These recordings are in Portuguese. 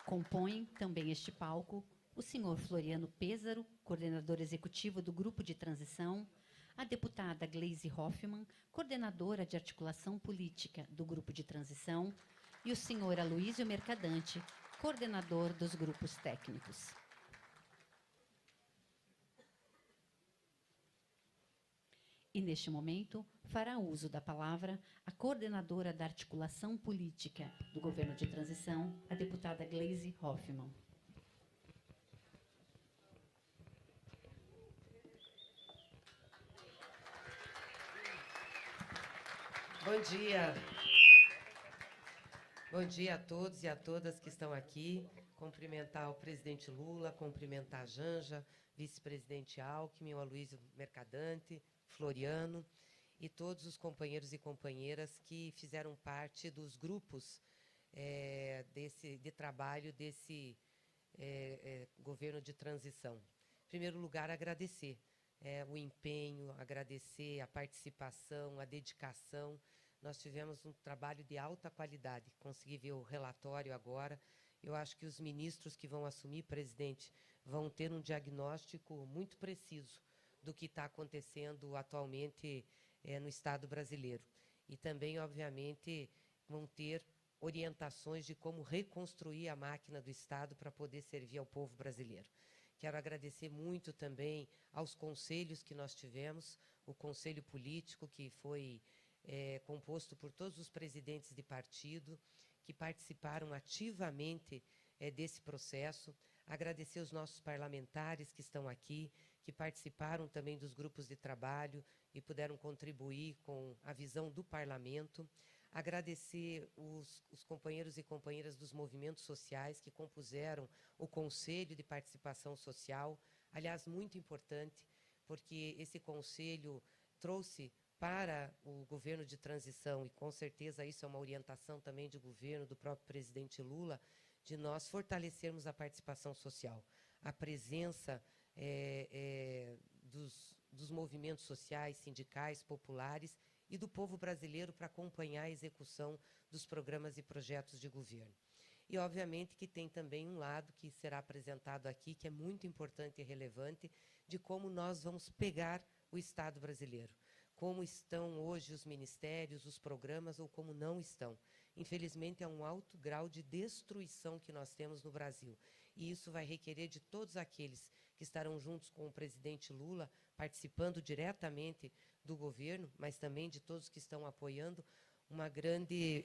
Compõem também este palco o senhor Floriano Pêsaro, coordenador executivo do Grupo de Transição, a deputada Gleisi Hoffmann, coordenadora de articulação política do Grupo de Transição, e o senhor Aloísio Mercadante, coordenador dos grupos técnicos. E, neste momento, fará uso da palavra a coordenadora da articulação política do Governo de Transição, a deputada Gleisi Hoffmann. Bom dia. Bom dia a todos e a todas que estão aqui. Cumprimentar o presidente Lula, cumprimentar a Janja, vice-presidente Alckmin, o Aloísio Mercadante, Floriano e todos os companheiros e companheiras que fizeram parte dos grupos de trabalho desse governo de transição. Em primeiro lugar, agradecer o empenho, agradecer a participação, a dedicação. Nós tivemos um trabalho de alta qualidade. Consegui ver o relatório agora. Eu acho que os ministros que vão assumir, presidente, vão ter um diagnóstico muito preciso do que está acontecendo atualmente no Estado brasileiro. E também, obviamente, vão ter orientações de como reconstruir a máquina do Estado para poder servir ao povo brasileiro. Quero agradecer muito também aos conselhos que nós tivemos, o Conselho Político, que foi composto por todos os presidentes de partido, que participaram ativamente desse processo. Agradecer os nossos parlamentares que estão aqui, que participaram também dos grupos de trabalho e puderam contribuir com a visão do parlamento. Agradecer os companheiros e companheiras dos movimentos sociais que compuseram o Conselho de Participação Social. Aliás, muito importante, porque esse conselho trouxe para o governo de transição, e com certeza isso é uma orientação também de governo do próprio presidente Lula, de nós fortalecermos a participação social, a presença dos movimentos sociais, sindicais, populares e do povo brasileiro para acompanhar a execução dos programas e projetos de governo. E, obviamente, que tem também um lado que será apresentado aqui, que é muito importante e relevante, de como nós vamos pegar o Estado brasileiro. Como estão hoje os ministérios, os programas, ou como não estão. Infelizmente, é um alto grau de destruição que nós temos no Brasil. E isso vai requerer de todos aqueles que estarão juntos com o presidente Lula, participando diretamente do governo, mas também de todos que estão apoiando, uma grande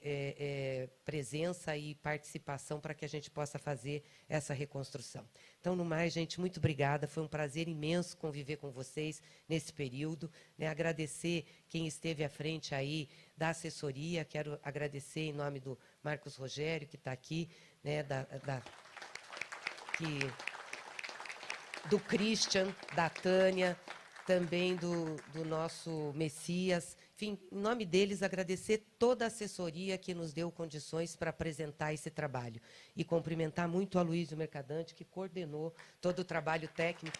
presença e participação para que a gente possa fazer essa reconstrução. Então, no mais, gente, muito obrigada. Foi um prazer imenso conviver com vocês nesse período. Agradecer quem esteve à frente aí da assessoria. Quero agradecer em nome do Marcos Rogério, que está aqui, do Christian, da Tânia, também do nosso Messias. Enfim, em nome deles, agradecer toda a assessoria que nos deu condições para apresentar esse trabalho. E cumprimentar muito a Aloísio Mercadante, que coordenou todo o trabalho técnico.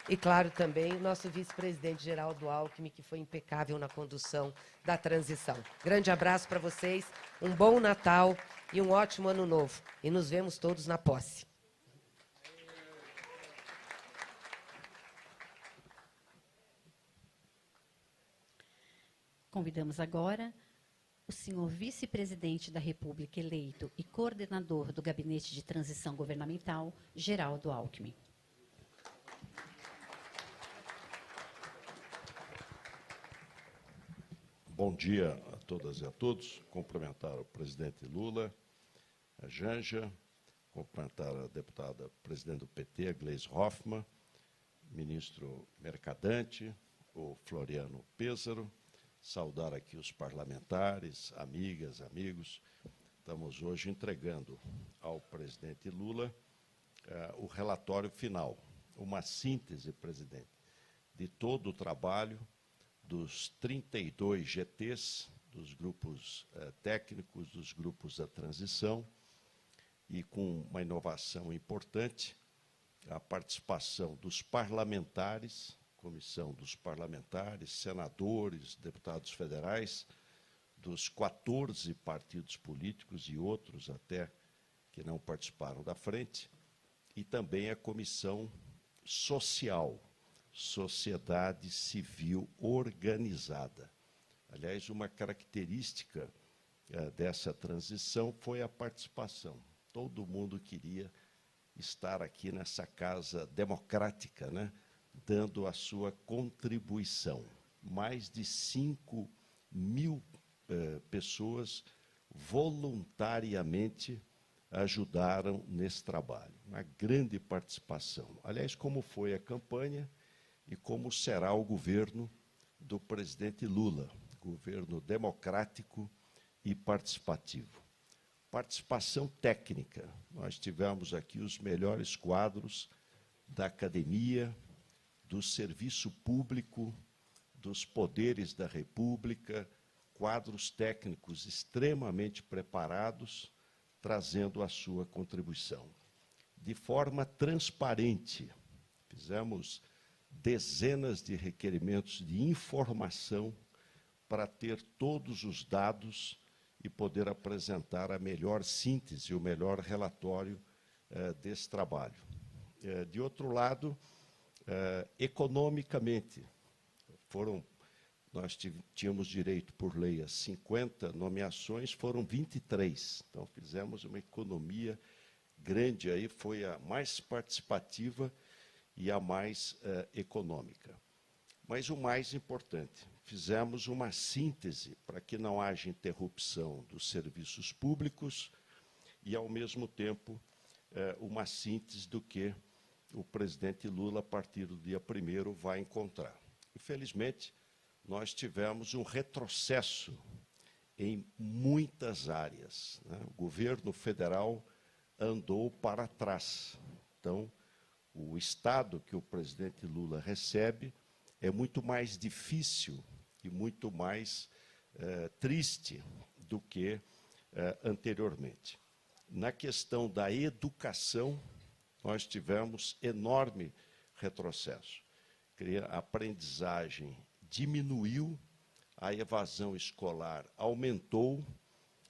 E, claro, também o nosso vice-presidente Geraldo Alckmin, que foi impecável na condução da transição. Grande abraço para vocês, um bom Natal e um ótimo Ano Novo. E nos vemos todos na posse. Convidamos agora o senhor vice-presidente da República eleito e coordenador do Gabinete de Transição Governamental, Geraldo Alckmin. Bom dia a todas e a todos. Cumprimentar o presidente Lula, a Janja, cumprimentar a deputada presidente do PT, a Gleisi Hoffmann, ministro Mercadante, o Floriano Pêsaro, saudar aqui os parlamentares, amigas, amigos. Estamos hoje entregando ao presidente Lula o relatório final, uma síntese, presidente, de todo o trabalho dos 32 GTs, dos grupos técnicos, dos grupos da transição, e com uma inovação importante, a participação dos parlamentares, comissão dos parlamentares, senadores, deputados federais, dos 14 partidos políticos e outros até que não participaram da frente, e também a Comissão Social, Sociedade Civil Organizada. Aliás, uma característica dessa transição foi a participação. Todo mundo queria estar aqui nessa casa democrática, né, dando a sua contribuição. Mais de 5.000 pessoas voluntariamente ajudaram nesse trabalho. Uma grande participação. Aliás, como foi a campanha e como será o governo do presidente Lula, governo democrático e participativo. Participação técnica. Nós tivemos aqui os melhores quadros da academia, do serviço público, dos poderes da República, quadros técnicos extremamente preparados, trazendo a sua contribuição. De forma transparente, fizemos dezenas de requerimentos de informação para ter todos os dados e poder apresentar a melhor síntese, o melhor relatório desse trabalho. De outro lado, economicamente, nós tínhamos direito, por lei, a 50 nomeações, foram 23. Então, fizemos uma economia grande, aí foi a mais participativa e a mais econômica. Mas o mais importante, fizemos uma síntese para que não haja interrupção dos serviços públicos e, ao mesmo tempo, uma síntese do que o presidente Lula, a partir do dia 1º, vai encontrar. Infelizmente, nós tivemos um retrocesso em muitas áreas, né? O governo federal andou para trás. Então, o Estado que o presidente Lula recebe é muito mais difícil e muito mais triste do que anteriormente. Na questão da educação, nós tivemos enorme retrocesso. A aprendizagem diminuiu, a evasão escolar aumentou,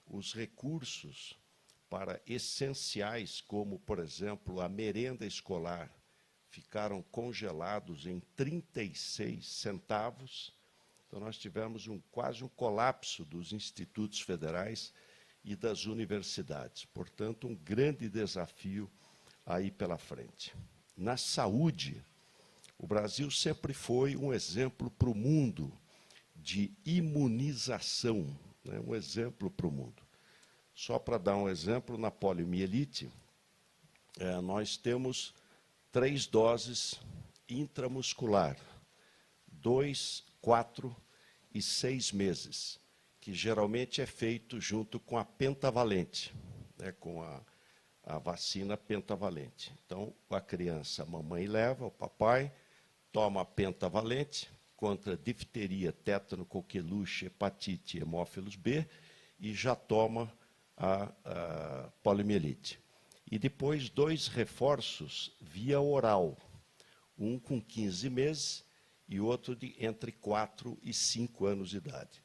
os recursos para essenciais, como, por exemplo, a merenda escolar, ficaram congelados em 36 centavos. Então, nós tivemos quase um colapso dos institutos federais e das universidades. Portanto, um grande desafio aí pela frente. Na saúde, o Brasil sempre foi um exemplo para o mundo de imunização, né? Um exemplo para o mundo. Só para dar um exemplo, na poliomielite, nós temos 3 doses intramuscular, 2, 4 e 6 meses, que geralmente é feito junto com a pentavalente, né? Com a vacina pentavalente. Então, a criança, a mamãe leva, o papai toma a pentavalente contra difteria, tétano, coqueluche, hepatite, hemófilos B, e já toma a poliomielite. E depois 2 reforços via oral, um com 15 meses e outro entre 4 e 5 anos de idade.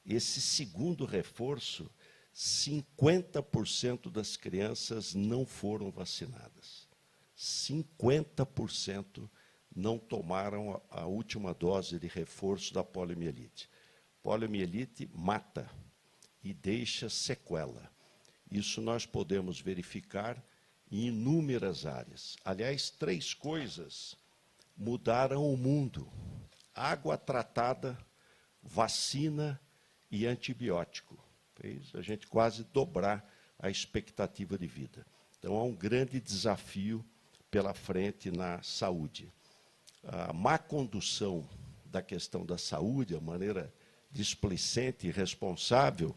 Esse segundo reforço, 50% das crianças não foram vacinadas. 50% não tomaram a última dose de reforço da poliomielite. Poliomielite mata e deixa sequela. Isso nós podemos verificar em inúmeras áreas. Aliás, 3 coisas mudaram o mundo: água tratada, vacina e antibiótico. Fez a gente quase dobrar a expectativa de vida. Então, há um grande desafio pela frente na saúde. A má condução da questão da saúde, a maneira displicente e irresponsável,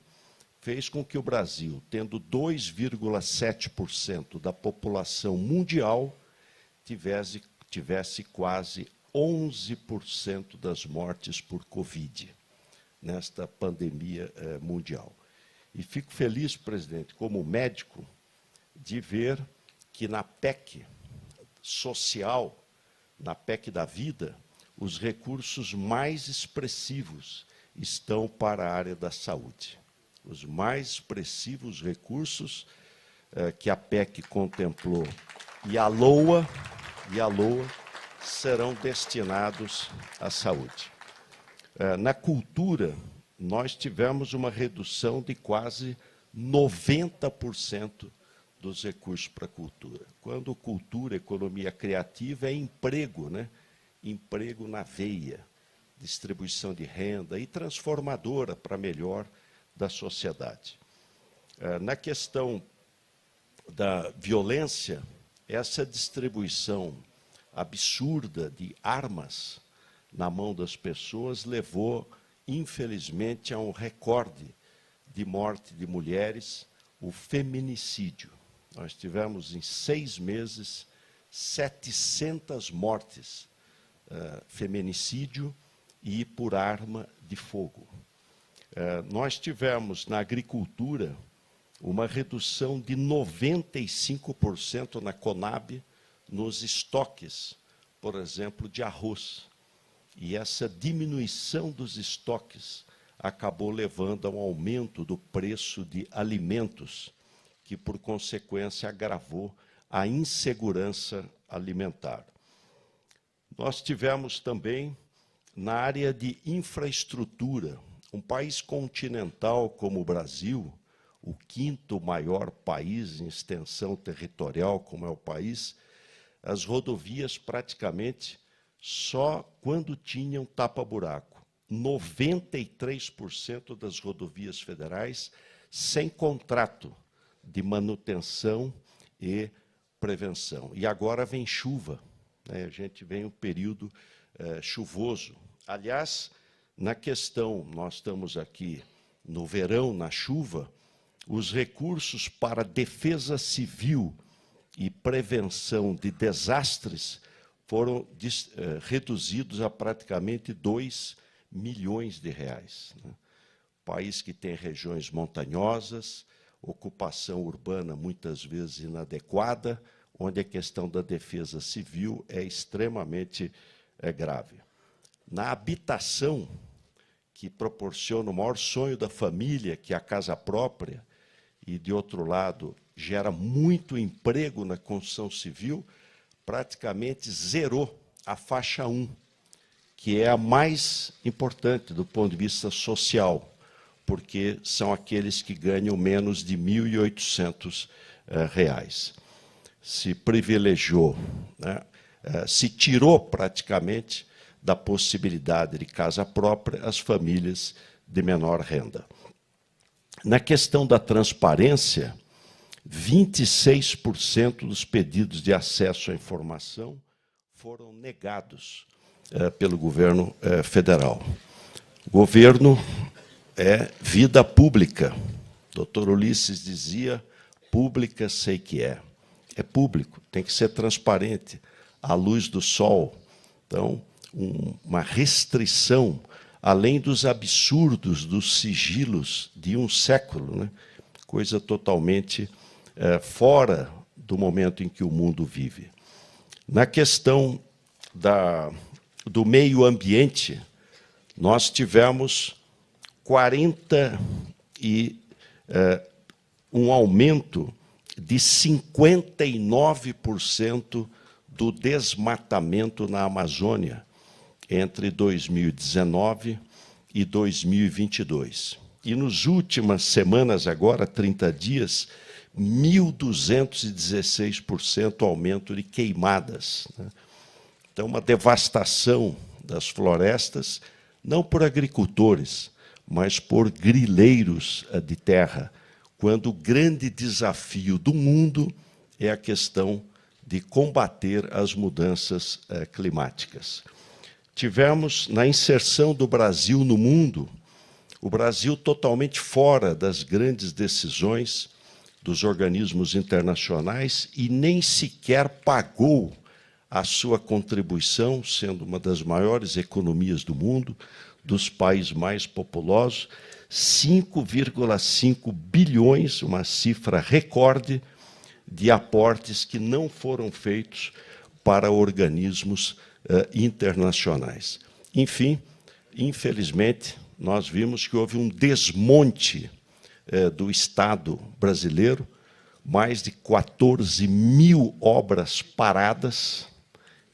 fez com que o Brasil, tendo 2,7% da população mundial, tivesse quase 11% das mortes por Covid, nesta pandemia mundial. E fico feliz, presidente, como médico, de ver que na PEC social, na PEC da vida, os recursos mais expressivos estão para a área da saúde. Os mais expressivos recursos que a PEC contemplou e a LOA serão destinados à saúde. Na cultura, nós tivemos uma redução de quase 90% dos recursos para a cultura. Quando cultura, economia criativa, é emprego, né? Emprego na veia, distribuição de renda e transformadora para melhor da sociedade. Na questão da violência, essa distribuição absurda de armas na mão das pessoas levou, infelizmente, a um recorde de morte de mulheres, o feminicídio. Nós tivemos, em 6 meses, 700 mortes, feminicídio e por arma de fogo. Nós tivemos, na agricultura, uma redução de 95% na Conab, nos estoques, por exemplo, de arroz. E essa diminuição dos estoques acabou levando a um aumento do preço de alimentos, que, por consequência, agravou a insegurança alimentar. Nós tivemos também, na área de infraestrutura, um país continental como o Brasil, o 5º maior país em extensão territorial, como é o país, as rodovias praticamente só quando tinham tapa-buraco. 93% das rodovias federais sem contrato de manutenção e prevenção. E agora vem chuva, né? A gente vem um período chuvoso. Aliás, na questão, nós estamos aqui no verão, na chuva, os recursos para defesa civil e prevenção de desastres foram reduzidos a praticamente 2 milhões de reais. Né? País que tem regiões montanhosas, ocupação urbana muitas vezes inadequada, onde a questão da defesa civil é extremamente grave. Na habitação, que proporciona o maior sonho da família, que é a casa própria, e, de outro lado, gera muito emprego na construção civil, praticamente zerou a faixa 1, que é a mais importante do ponto de vista social, porque são aqueles que ganham menos de R$ 1.800. Se privilegiou, né? Se tirou praticamente da possibilidade de casa própria as famílias de menor renda. Na questão da transparência, 26% dos pedidos de acesso à informação foram negados pelo governo federal. O governo é vida pública. Dr. Ulisses dizia, pública sei que é. É público, tem que ser transparente, à luz do sol. Então, uma restrição, além dos absurdos dos sigilos de um século, né? Coisa totalmente fora do momento em que o mundo vive. Na questão do meio ambiente, nós tivemos um aumento de 59% do desmatamento na Amazônia entre 2019 e 2022. E nas últimas semanas, agora, 30 dias, 1.216% aumento de queimadas, né? Então, uma devastação das florestas, não por agricultores, mas por grileiros de terra, quando o grande desafio do mundo é a questão de combater as mudanças climáticas. Tivemos, na inserção do Brasil no mundo, o Brasil totalmente fora das grandes decisões dos organismos internacionais e nem sequer pagou a sua contribuição, sendo uma das maiores economias do mundo, dos países mais populosos, 5,5 bilhões, uma cifra recorde, de aportes que não foram feitos para organismos internacionais. Enfim, infelizmente, nós vimos que houve um desmonte do Estado brasileiro, mais de 14.000 obras paradas.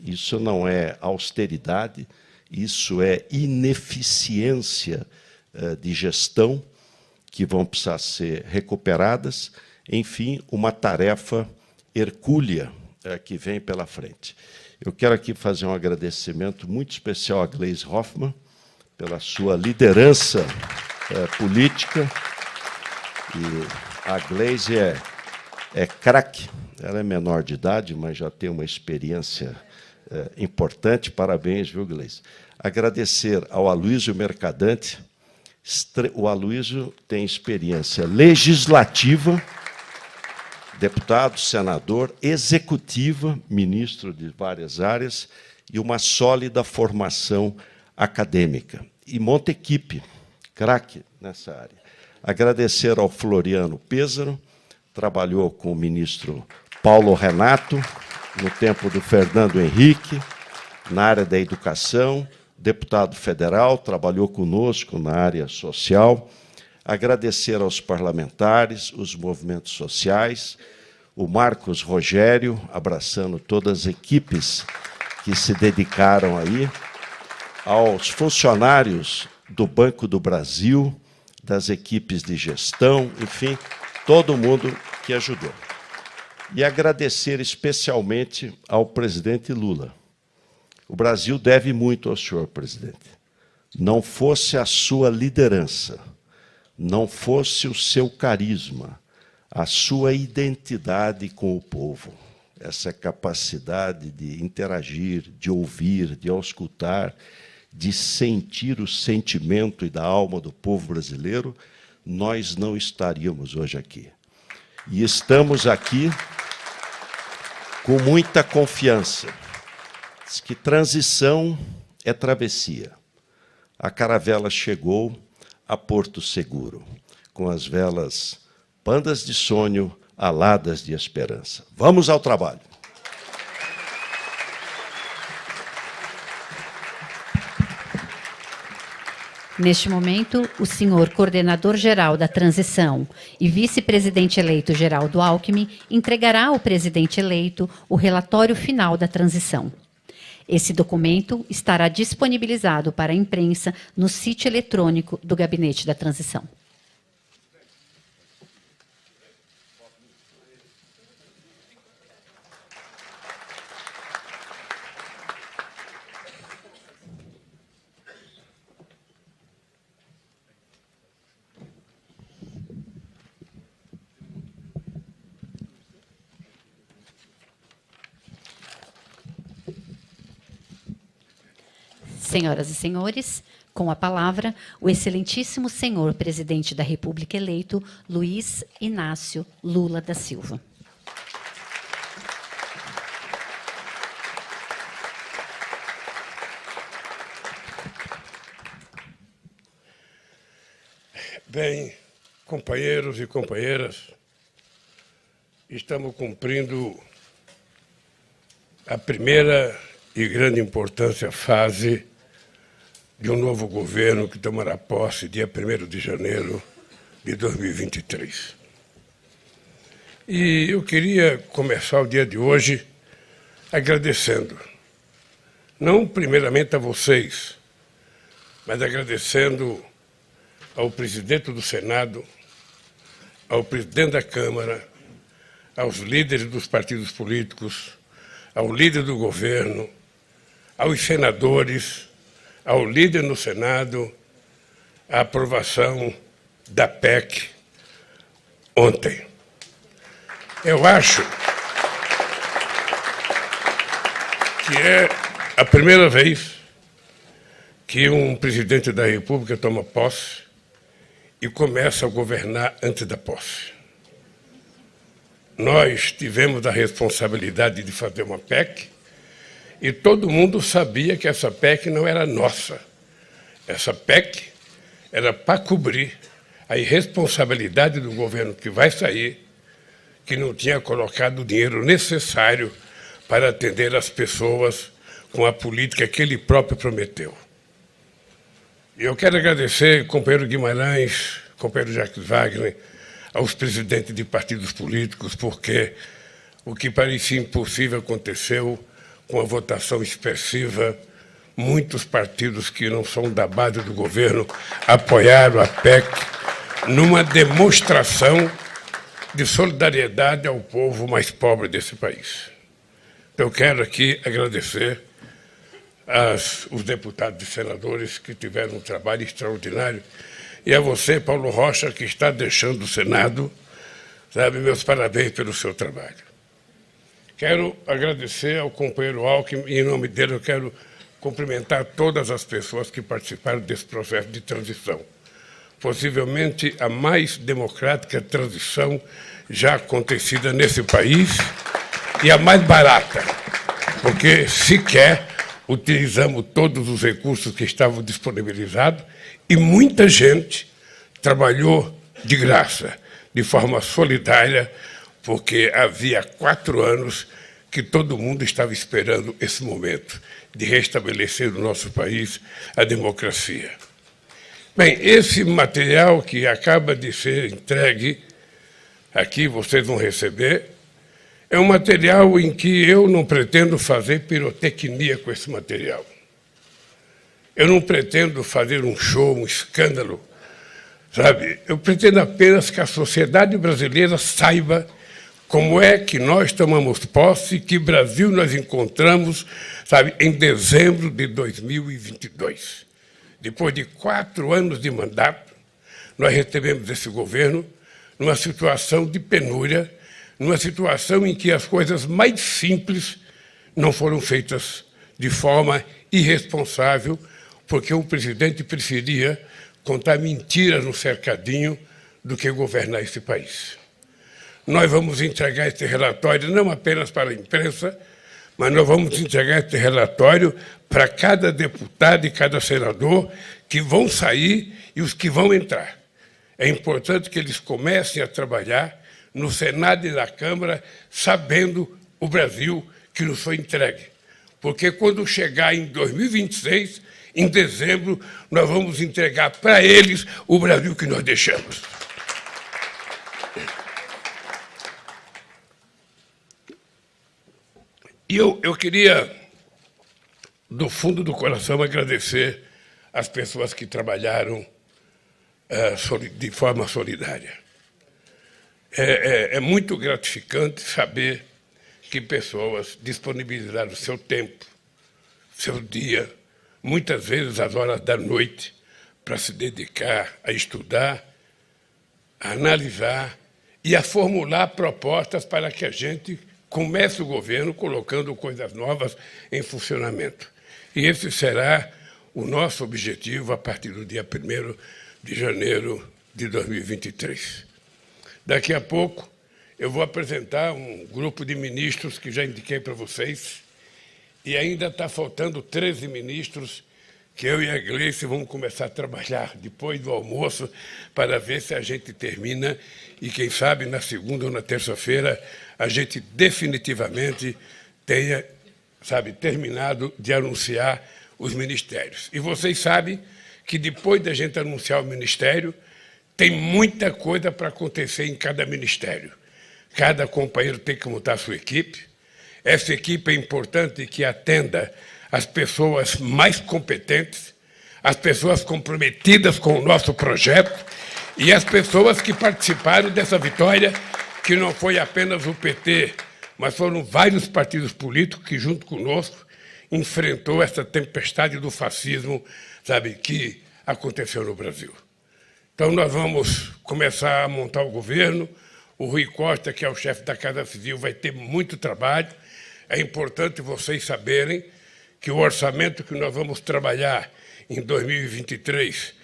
Isso não é austeridade, isso é ineficiência de gestão, que vão precisar ser recuperadas. Enfim, uma tarefa hercúlea que vem pela frente. Eu quero aqui fazer um agradecimento muito especial à Gleisi Hoffmann, pela sua liderança política. E a Gleisi é craque, ela é menor de idade, mas já tem uma experiência importante. Parabéns, viu, Gleisi? Agradecer ao Aloysio Mercadante. O Aloysio tem experiência legislativa, deputado, senador, executiva, ministro de várias áreas, e uma sólida formação acadêmica. E monta equipe, craque nessa área. Agradecer ao Floriano Pézaro, trabalhou com o ministro Paulo Renato, no tempo do Fernando Henrique, na área da educação, deputado federal, trabalhou conosco na área social. Agradecer aos parlamentares, os movimentos sociais, o Marcos Rogério, abraçando todas as equipes que se dedicaram aí, aos funcionários do Banco do Brasil, das equipes de gestão, enfim, todo mundo que ajudou. E agradecer especialmente ao presidente Lula. O Brasil deve muito ao senhor, presidente. Não fosse a sua liderança, não fosse o seu carisma, a sua identidade com o povo, essa capacidade de interagir, de ouvir, de auscultar, de sentir o sentimento e da alma do povo brasileiro, nós não estaríamos hoje aqui. E estamos aqui com muita confiança. Diz que transição é travessia. A caravela chegou a Porto Seguro, com as velas pandas de sonho, aladas de esperança. Vamos ao trabalho. Neste momento, o senhor coordenador-geral da transição e vice-presidente eleito Geraldo Alckmin entregará ao presidente eleito o relatório final da transição. Esse documento estará disponibilizado para a imprensa no sítio eletrônico do Gabinete da Transição. Senhoras e senhores, com a palavra, o excelentíssimo senhor presidente da República eleito, Luiz Inácio Lula da Silva. Bem, companheiros e companheiras, estamos cumprindo a primeira e grande importância fase de um novo governo que tomará posse dia 1º de janeiro de 2023. E eu queria começar o dia de hoje agradecendo, não primeiramente a vocês, mas agradecendo ao presidente do Senado, ao presidente da Câmara, aos líderes dos partidos políticos, ao líder do governo, aos senadores, ao líder no Senado, a aprovação da PEC ontem. Eu acho que é a primeira vez que um presidente da República toma posse e começa a governar antes da posse. Nós tivemos a responsabilidade de fazer uma PEC e todo mundo sabia que essa PEC não era nossa. Essa PEC era para cobrir a irresponsabilidade do governo que vai sair, que não tinha colocado o dinheiro necessário para atender as pessoas com a política que ele próprio prometeu. Eu quero agradecer, companheiro Guimarães, companheiro Jacques Wagner, aos presidentes de partidos políticos, porque o que parecia impossível aconteceu com a votação expressiva. Muitos partidos que não são da base do governo apoiaram a PEC numa demonstração de solidariedade ao povo mais pobre desse país. Eu quero aqui agradecer os deputados e senadores que tiveram um trabalho extraordinário e a você, Paulo Rocha, que está deixando o Senado, sabe, meus parabéns pelo seu trabalho. Quero agradecer ao companheiro Alckmin e, em nome dele, eu quero cumprimentar todas as pessoas que participaram desse processo de transição. Possivelmente a mais democrática transição já acontecida nesse país e a mais barata, porque sequer utilizamos todos os recursos que estavam disponibilizados e muita gente trabalhou de graça, de forma solidária, porque havia 4 anos que todo mundo estava esperando esse momento de restabelecer no nosso país a democracia. Bem, esse material que acaba de ser entregue, aqui vocês vão receber, é um material em que eu não pretendo fazer pirotecnia com esse material. Eu não pretendo fazer um show, um escândalo, sabe? Eu pretendo apenas que a sociedade brasileira saiba como é que nós tomamos posse, que Brasil nós encontramos, sabe, em dezembro de 2022. Depois de 4 anos de mandato, nós recebemos esse governo numa situação de penúria, numa situação em que as coisas mais simples não foram feitas de forma irresponsável, porque o presidente preferia contar mentiras no cercadinho do que governar esse país. Nós vamos entregar esse relatório não apenas para a imprensa, mas nós vamos entregar esse relatório para cada deputado e cada senador que vão sair e os que vão entrar. É importante que eles comecem a trabalhar no Senado e na Câmara, sabendo o Brasil que nos foi entregue. Porque quando chegar em 2026, em dezembro, nós vamos entregar para eles o Brasil que nós deixamos. E eu queria, do fundo do coração, agradecer as pessoas que trabalharam de forma solidária. É muito gratificante saber que pessoas disponibilizaram seu tempo, seu dia, muitas vezes às horas da noite, para se dedicar a estudar, a analisar e a formular propostas para que a gente comece o governo colocando coisas novas em funcionamento. E esse será o nosso objetivo a partir do dia 1º de janeiro de 2023. Daqui a pouco eu vou apresentar um grupo de ministros que já indiquei para vocês e ainda está faltando 13 ministros que eu e a Gleice vamos começar a trabalhar depois do almoço para ver se a gente termina e, quem sabe, na segunda ou na terça-feira a gente definitivamente tenha, sabe, terminado de anunciar os ministérios. E vocês sabem que depois da gente anunciar o ministério, tem muita coisa para acontecer em cada ministério. Cada companheiro tem que montar a sua equipe. Essa equipe é importante que atenda as pessoas mais competentes, as pessoas comprometidas com o nosso projeto e as pessoas que participaram dessa vitória, que não foi apenas o PT, mas foram vários partidos políticos que, junto conosco, enfrentou essa tempestade do fascismo, sabe, que aconteceu no Brasil. Então, nós vamos começar a montar o governo. O Rui Costa, que é o chefe da Casa Civil, vai ter muito trabalho. É importante vocês saberem que o orçamento que nós vamos trabalhar em 2023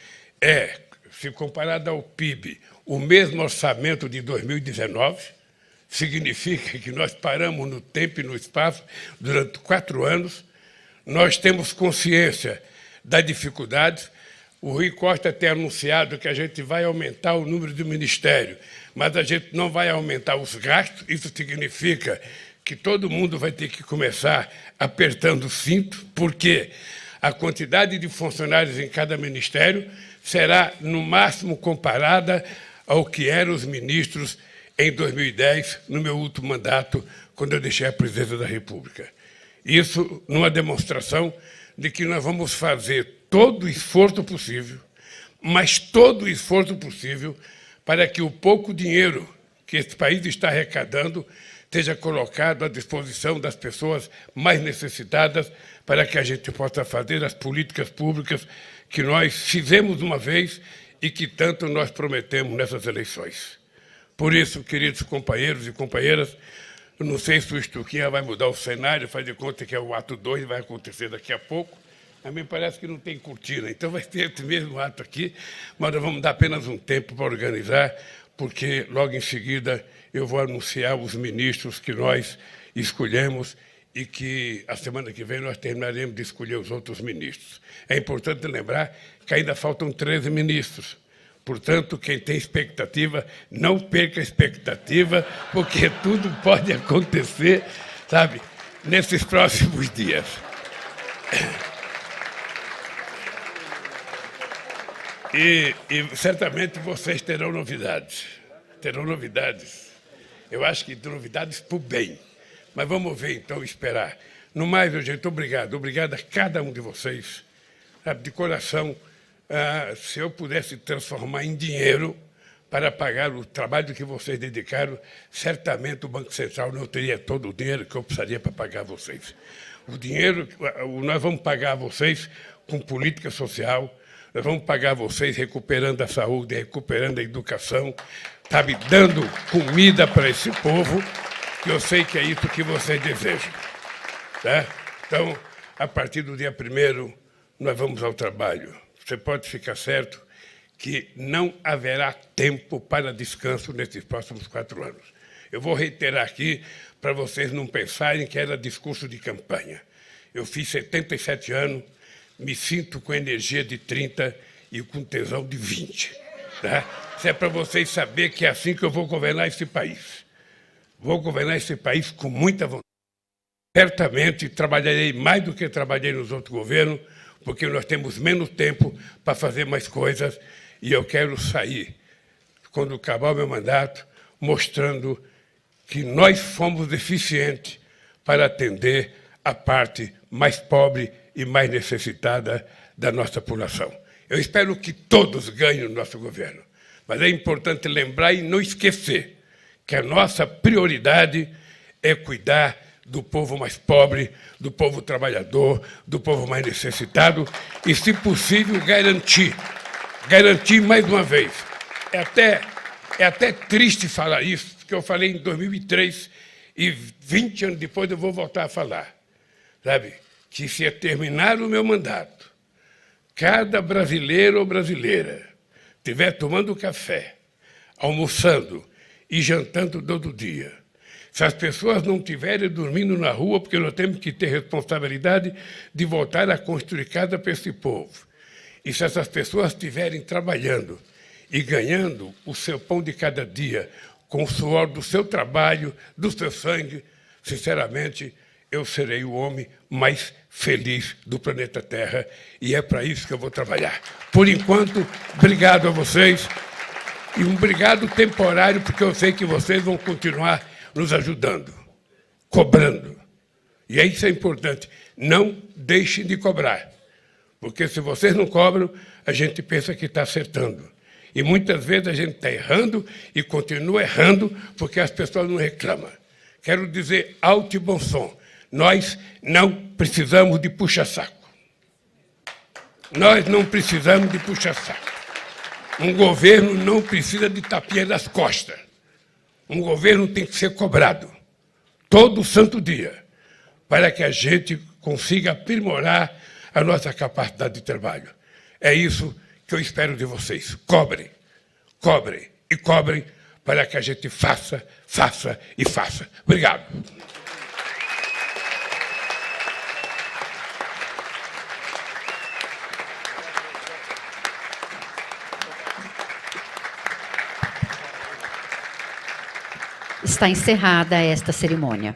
é, se comparado ao PIB, o mesmo orçamento de 2019. Significa que nós paramos no tempo e no espaço durante 4 anos. Nós temos consciência das dificuldades. O Rui Costa tem anunciado que a gente vai aumentar o número do ministério, mas a gente não vai aumentar os gastos. Isso significa que todo mundo vai ter que começar apertando o cinto, porque A quantidade de funcionários em cada ministério será, no máximo, comparada ao que eram os ministros em 2010, no meu último mandato, quando eu deixei a presidência da República. Isso numa demonstração de que nós vamos fazer todo o esforço possível, mas todo o esforço possível para que o pouco dinheiro que esse país está arrecadando esteja colocado à disposição das pessoas mais necessitadas para que a gente possa fazer as políticas públicas que nós fizemos uma vez e que tanto nós prometemos nessas eleições. Por isso, queridos companheiros e companheiras, eu não sei se o Stuquinha vai mudar o cenário, faz de conta que é o ato 2, vai acontecer daqui a pouco. A mim parece que não tem cortina, então vai ter esse mesmo ato aqui, mas nós vamos dar apenas um tempo para organizar, porque logo em seguida eu vou anunciar os ministros que nós escolhemos e que a semana que vem nós terminaremos de escolher os outros ministros. É importante lembrar que ainda faltam 13 ministros. Portanto, quem tem expectativa, não perca a expectativa, porque tudo pode acontecer, sabe, nesses próximos dias. E certamente vocês terão novidades. Terão novidades. Eu acho que novidades para o bem. Mas vamos ver, então, esperar. No mais, meu gente, obrigado. Obrigado a cada um de vocês. Sabe, de coração, se eu pudesse transformar em dinheiro para pagar o trabalho que vocês dedicaram, certamente o Banco Central não teria todo o dinheiro que eu precisaria para pagar vocês. O dinheiro, nós vamos pagar vocês com política social, nós vamos pagar vocês recuperando a saúde, recuperando a educação, sabe, dando comida para esse povo, que eu sei que é isso que vocês desejam. Tá? Então, a partir do dia 1º, nós vamos ao trabalho. Você pode ficar certo que não haverá tempo para descanso nesses próximos 4 anos. Eu vou reiterar aqui para vocês não pensarem que era discurso de campanha. Eu fiz 77 anos, me sinto com energia de 30 e com tesão de 20. Tá? Isso é para vocês saberem que é assim que eu vou governar esse país. Vou governar esse país com muita vontade. Certamente trabalharei mais do que trabalhei nos outros governos, porque nós temos menos tempo para fazer mais coisas e eu quero sair, quando acabar o meu mandato, mostrando que nós fomos eficientes para atender a parte mais pobre e mais necessitada da nossa população. Eu espero que todos ganhem no nosso governo, mas é importante lembrar e não esquecer que a nossa prioridade é cuidar do povo mais pobre, do povo trabalhador, do povo mais necessitado e, se possível, garantir mais uma vez. É até triste falar isso, porque eu falei em 2003 e 20 anos depois eu vou voltar a falar. Sabe? Que se terminar o meu mandato, cada brasileiro ou brasileira estiver tomando café, almoçando e jantando todo dia, se as pessoas não estiverem dormindo na rua, porque nós temos que ter responsabilidade de voltar a construir casa para esse povo, e se essas pessoas estiverem trabalhando e ganhando o seu pão de cada dia com o suor do seu trabalho, do seu sangue, sinceramente, eu serei o homem mais feliz do planeta Terra e é para isso que eu vou trabalhar. Por enquanto, obrigado a vocês e um obrigado temporário, porque eu sei que vocês vão continuar nos ajudando, cobrando. E isso é importante. Não deixem de cobrar, porque se vocês não cobram, a gente pensa que está acertando. E muitas vezes a gente está errando e continua errando porque as pessoas não reclamam. Quero dizer alto e bom som. Nós não precisamos de puxa-saco. Nós não precisamos de puxa-saco. Um governo não precisa de tapinha nas costas. Um governo tem que ser cobrado todo santo dia para que a gente consiga aprimorar a nossa capacidade de trabalho. É isso que eu espero de vocês. Cobrem, cobrem e cobrem para que a gente faça, faça e faça. Obrigado. Está encerrada esta cerimônia.